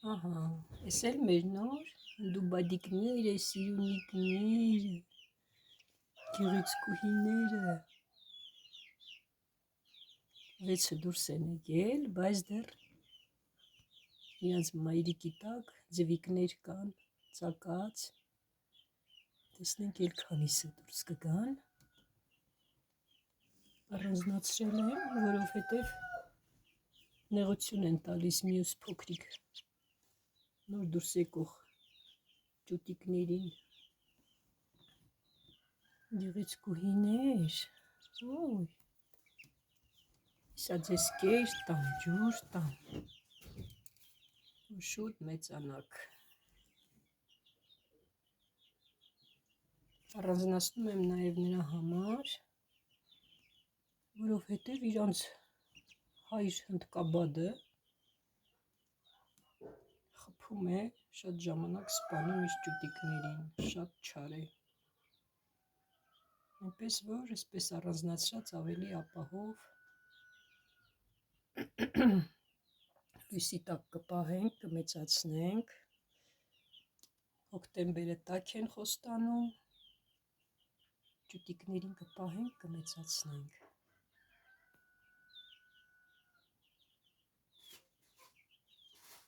Ահա, էս էլ մեր նոր դուբադիկները, սիրունիկները, գեղեցկուհիները, 6-ը դուրս են եկել, բայց դեռ իրանց մայրիկի տակ ձվիկներ կան, ծակած, տեսնենք էլ քանիսը դուրս կգան, առանձնացրել եմ, որովհետև նեղություն են տալիս մյուս փոքրիկ նոր դուրս եկող ճուտիկներին, գեղեցկուհիներ, ոյ, իսա ձեզ կեր տամ, ջուր տամ, ու շուտ մեծանաք, առանձնացնում եմ նաև նրա համար, որովհետև իրանց հայր հնդկաբադը խփում է, շատ ժամանակ սպանում իր ճուտիկներին, շատ չար է, այնպես որ այսպես առանձնացրած ավելի ապահով, լույսի տակ կպահենք, կմեծացնենք, հոկտեմբերը տաք են խոստանում, ճուտիկներին կպահենք, կմեծացնենք,